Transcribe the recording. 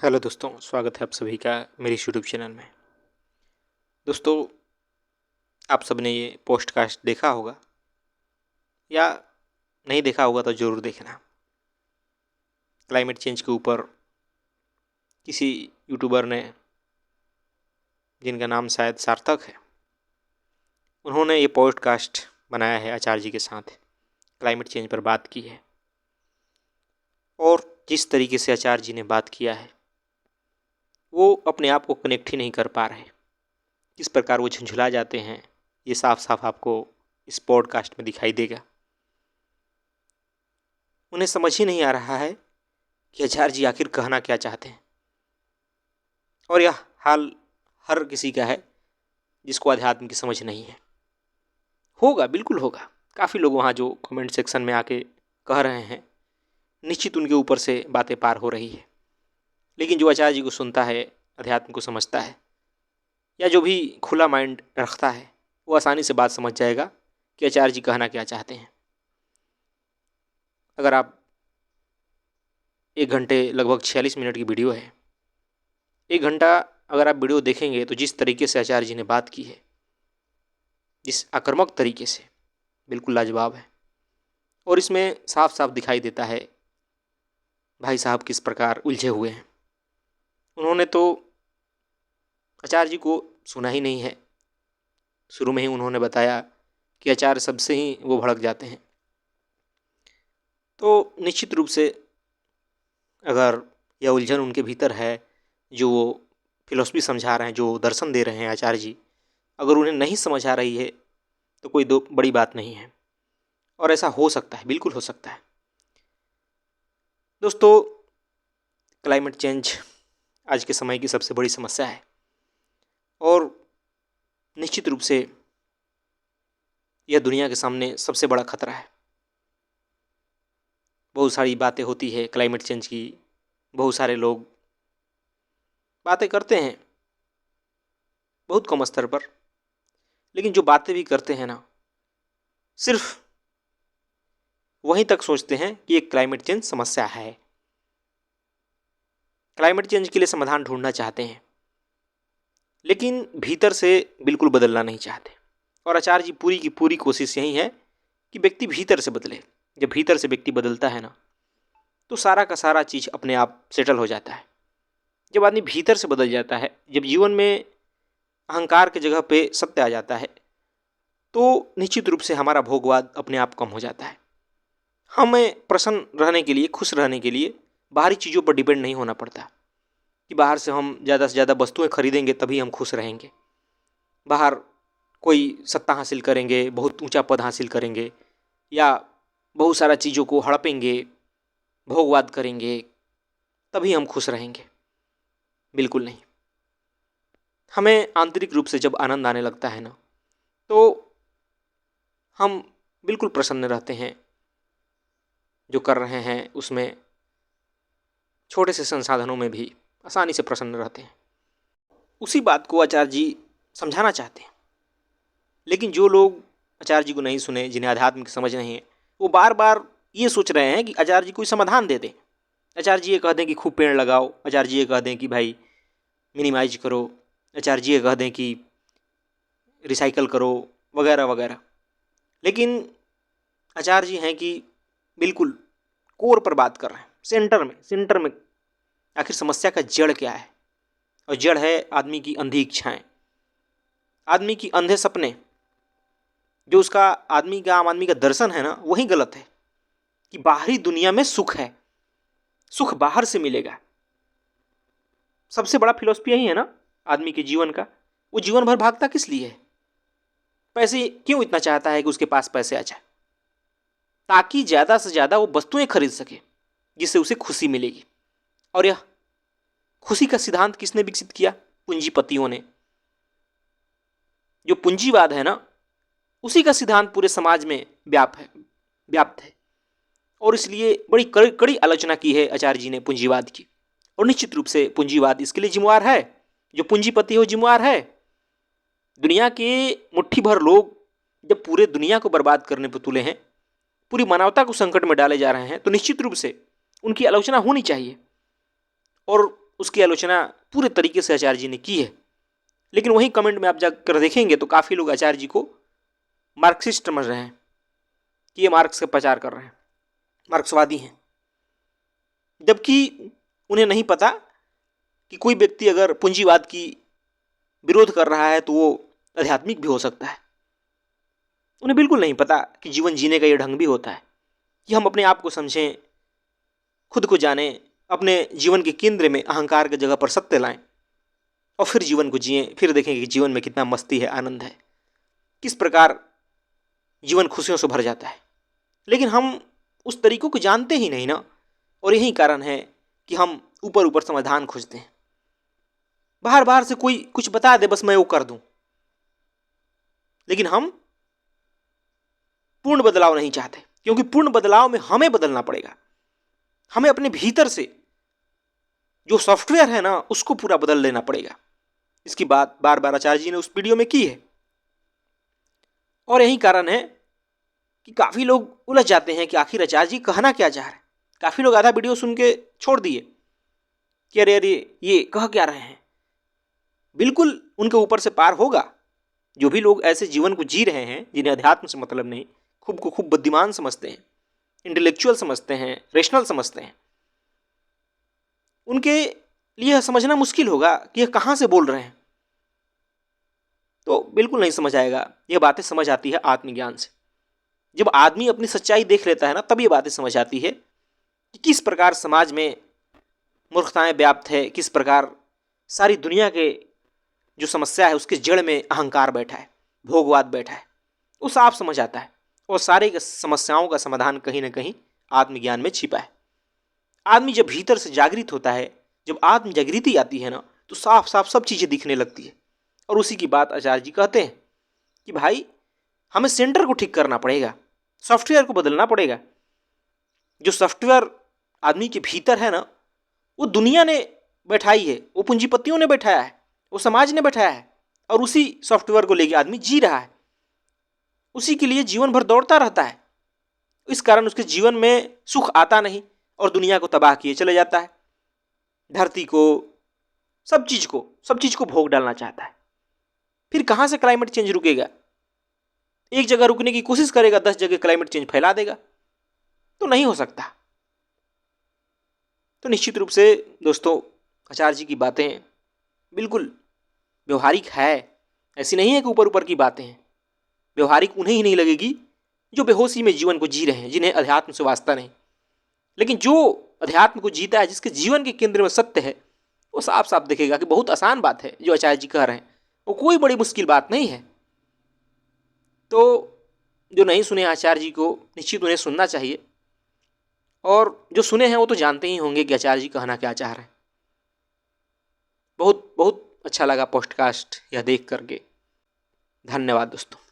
Hello दोस्तों, स्वागत है आप सभी का मेरे यूट्यूब चैनल में। दोस्तों, आप सबने ये पॉडकास्ट देखा होगा या नहीं देखा होगा तो ज़रूर देखना। क्लाइमेट चेंज के ऊपर किसी यूट्यूबर ने, जिनका नाम शायद सार्थक है, उन्होंने ये पॉडकास्ट बनाया है आचार्य जी के साथ। क्लाइमेट चेंज पर बात की है और जिस तरीके से आचार्य जी ने बात किया है वो अपने आप को कनेक्ट ही नहीं कर पा रहे। किस प्रकार वो झुंझुला जाते हैं ये साफ साफ आपको इस पॉडकास्ट में दिखाई देगा। उन्हें समझ ही नहीं आ रहा है कि आचार्य जी आखिर कहना क्या चाहते हैं। और यह हाल हर किसी का है जिसको अध्यात्म की समझ नहीं है। होगा, बिल्कुल होगा। काफ़ी लोग वहाँ जो कमेंट सेक्शन में आके कह रहे हैं, निश्चित उनके ऊपर से बातें पार हो रही है। लेकिन जो आचार्य जी को सुनता है, अध्यात्म को समझता है, या जो भी खुला माइंड रखता है, वो आसानी से बात समझ जाएगा कि आचार्य जी कहना क्या चाहते हैं। अगर आप 1 घंटे लगभग 46 मिनट की वीडियो है, 1 घंटा अगर आप वीडियो देखेंगे तो जिस तरीके से आचार्य जी ने बात की है, जिस आक्रामक तरीके से, बिल्कुल लाजवाब है। और इसमें साफ साफ दिखाई देता है भाई साहब किस प्रकार उलझे हुए हैं। उन्होंने तो आचार्य जी को सुना ही नहीं है। शुरू में ही उन्होंने बताया कि आचार्य सबसे ही वो भड़क जाते हैं। तो निश्चित रूप से अगर यह उलझन उनके भीतर है, जो वो फिलॉसफी समझा रहे हैं, जो दर्शन दे रहे हैं आचार्य जी, अगर उन्हें नहीं समझ आ रही है तो कोई दो बड़ी बात नहीं है। और ऐसा हो सकता है, बिल्कुल हो सकता है। दोस्तों, क्लाइमेट चेंज आज के समय की सबसे बड़ी समस्या है और निश्चित रूप से यह दुनिया के सामने सबसे बड़ा खतरा है। बहुत सारी बातें होती है क्लाइमेट चेंज की, बहुत सारे लोग बातें करते हैं बहुत कम स्तर पर, लेकिन जो बातें भी करते हैं ना, सिर्फ वहीं तक सोचते हैं कि एक क्लाइमेट चेंज समस्या है। क्लाइमेट चेंज के लिए समाधान ढूंढना चाहते हैं, लेकिन भीतर से बिल्कुल बदलना नहीं चाहते। और आचार्य जी पूरी की पूरी कोशिश यही है कि व्यक्ति भीतर से बदले। जब भीतर से व्यक्ति बदलता है ना, तो सारा का सारा चीज़ अपने आप सेटल हो जाता है। जब आदमी भीतर से बदल जाता है, जब जीवन में अहंकार की जगह पे सत्य आ जाता है, तो निश्चित रूप से हमारा भोगवाद अपने आप कम हो जाता है। हमें प्रसन्न रहने के लिए, खुश रहने के लिए बाहरी चीज़ों पर डिपेंड नहीं होना पड़ता कि बाहर से हम ज़्यादा से ज़्यादा वस्तुएं खरीदेंगे तभी हम खुश रहेंगे। बाहर कोई सत्ता हासिल करेंगे, बहुत ऊंचा पद हासिल करेंगे, या बहुत सारा चीज़ों को हड़पेंगे, भोगवाद करेंगे, तभी हम खुश रहेंगे। बिल्कुल नहीं। हमें आंतरिक रूप से जब आनंद आने लगता है ना, तो हम बिल्कुल प्रसन्न रहते हैं। जो कर रहे हैं उसमें छोटे से संसाधनों में भी आसानी से प्रसन्न रहते हैं। उसी बात को आचार्य जी समझाना चाहते हैं। लेकिन जो लोग आचार्य जी को नहीं सुने, जिन्हें आध्यात्म की समझ नहीं है, वो बार बार ये सोच रहे हैं कि आचार्य जी कोई समाधान दे दें। आचार्य जी ये कह दें कि खूब पेड़ लगाओ, आचार्य जी ये कह दें कि भाई मिनिमाइज करो, आचार्य जी ये कह दें कि रिसाइकल करो, वगैरह वगैरह। लेकिन आचार्य जी हैं कि बिल्कुल कोर पर बात कर रहे हैं, सेंटर में आखिर समस्या का जड़ क्या है। और जड़ है आदमी की अंधी इच्छाएं, आदमी की अंधे सपने। जो उसका आम आदमी का दर्शन है ना, वही गलत है कि बाहरी दुनिया में सुख है, सुख बाहर से मिलेगा। सबसे बड़ा फिलॉसफी यही है ना आदमी के जीवन का। वो जीवन भर भागता किस लिए है? पैसे क्यों इतना चाहता है कि उसके पास पैसे आ जाए? ताकि ज़्यादा से ज़्यादा वो वस्तुएं खरीद सके जिससे उसे खुशी मिलेगी। और यह खुशी का सिद्धांत किसने विकसित किया? पूंजीपतियों ने। जो पूंजीवाद है ना, उसी का सिद्धांत पूरे समाज में व्याप्त है। और इसलिए बड़ी कड़ी आलोचना की है आचार्य जी ने पूंजीवाद की। और निश्चित रूप से पूंजीवाद इसके लिए जिम्मेवार है, जो पूंजीपति है वो जिम्मेवार है। दुनिया के मुट्ठी भर लोग जब पूरे दुनिया को बर्बाद करने पर तुले हैं, पूरी मानवता को संकट में डाले जा रहे हैं, तो निश्चित रूप से उनकी आलोचना होनी चाहिए। और उसकी आलोचना पूरे तरीके से आचार्य जी ने की है। लेकिन वहीं कमेंट में आप जाकर देखेंगे तो काफ़ी लोग आचार्य जी को मार्क्सिस्ट समझ रहे हैं कि ये मार्क्स का प्रचार कर रहे हैं, मार्क्सवादी हैं, जबकि उन्हें नहीं पता कि कोई व्यक्ति अगर पूंजीवाद की विरोध कर रहा है तो वो आध्यात्मिक भी हो सकता है। उन्हें बिल्कुल नहीं पता कि जीवन जीने का ये ढंग भी होता है कि हम अपने आप को समझें, खुद को जानें, अपने जीवन के केंद्र में अहंकार की जगह पर सत्य लाएं और फिर जीवन को जिएं। फिर देखेंगे कि जीवन में कितना मस्ती है, आनंद है, किस प्रकार जीवन खुशियों से भर जाता है। लेकिन हम उस तरीकों को जानते ही नहीं ना, और यही कारण है कि हम ऊपर ऊपर समाधान खोजते हैं। बाहर बाहर से कोई कुछ बता दे, बस मैं वो कर दूं, लेकिन हम पूर्ण बदलाव नहीं चाहते, क्योंकि पूर्ण बदलाव में हमें बदलना पड़ेगा। हमें अपने भीतर से जो सॉफ्टवेयर है ना, उसको पूरा बदल लेना पड़ेगा। इसकी बात बार बार आचार्य जी ने उस वीडियो में की है, और यही कारण है कि काफ़ी लोग उलझ जाते हैं कि आखिर आचार्य जी कहना क्या चाह रहे हैं। काफ़ी लोग आधा वीडियो सुन के छोड़ दिए कि अरे अरे ये कह क्या रहे हैं। बिल्कुल उनके ऊपर से पार होगा। जो भी लोग ऐसे जीवन को जी रहे हैं जिन्हें अध्यात्म से मतलब नहीं, खुद को खूब बुद्धिमान समझते हैं, इंटेलेक्चुअल समझते हैं, रेशनल समझते हैं, उनके लिए यह समझना मुश्किल होगा कि यह कहाँ से बोल रहे हैं। तो बिल्कुल नहीं समझ आएगा। यह बातें समझ आती है आत्मज्ञान से। जब आदमी अपनी सच्चाई देख लेता है ना, तब ये बातें समझ आती है कि किस प्रकार समाज में मूर्खताएं व्याप्त है, किस प्रकार सारी दुनिया के जो समस्या है उसके जड़ में अहंकार बैठा है, भोगवाद बैठा है। वो साफ समझ आता है, और सारे समस्याओं का समाधान कहीं ना कहीं आत्मज्ञान में छिपा है। आदमी जब भीतर से जागृत होता है, जब आत्म जागृति आती है ना, तो साफ साफ सब चीज़ें दिखने लगती है। और उसी की बात आचार्य जी कहते हैं कि भाई हमें सेंटर को ठीक करना पड़ेगा, सॉफ्टवेयर को बदलना पड़ेगा। जो सॉफ्टवेयर आदमी के भीतर है ना, वो दुनिया ने बैठाई है, वो पूंजीपतियों ने बैठाया है, वो समाज ने बैठाया है, और उसी सॉफ्टवेयर को लेकर आदमी जी रहा है, उसी के लिए जीवन भर दौड़ता रहता है। इस कारण उसके जीवन में सुख आता नहीं और दुनिया को तबाह किए चले जाता है। धरती को, सब चीज़ को भोग डालना चाहता है। फिर कहाँ से क्लाइमेट चेंज रुकेगा? एक जगह रुकने की कोशिश करेगा, 10 जगह क्लाइमेट चेंज फैला देगा, तो नहीं हो सकता। तो निश्चित रूप से दोस्तों, आचार्य जी की बातें बिल्कुल व्यवहारिक है। ऐसी नहीं है कि ऊपर ऊपर की बातें हैं। व्यवहारिक उन्हें ही नहीं लगेगी जो बेहोशी में जीवन को जी रहे हैं, जिन्हें अध्यात्म से वास्ता नहीं। लेकिन जो अध्यात्म को जीता है, जिसके जीवन के केंद्र में सत्य है, वो साफ साफ दिखेगा कि बहुत आसान बात है जो आचार्य जी कह रहे हैं, वो कोई बड़ी मुश्किल बात नहीं है। तो जो नहीं सुने आचार्य जी को, निश्चित उन्हें सुनना चाहिए, और जो सुने हैं वो तो जानते ही होंगे कि आचार्य जी कहना क्या चाह रहे हैं। बहुत बहुत अच्छा लगा पॉडकास्ट यह देख करके। धन्यवाद दोस्तों।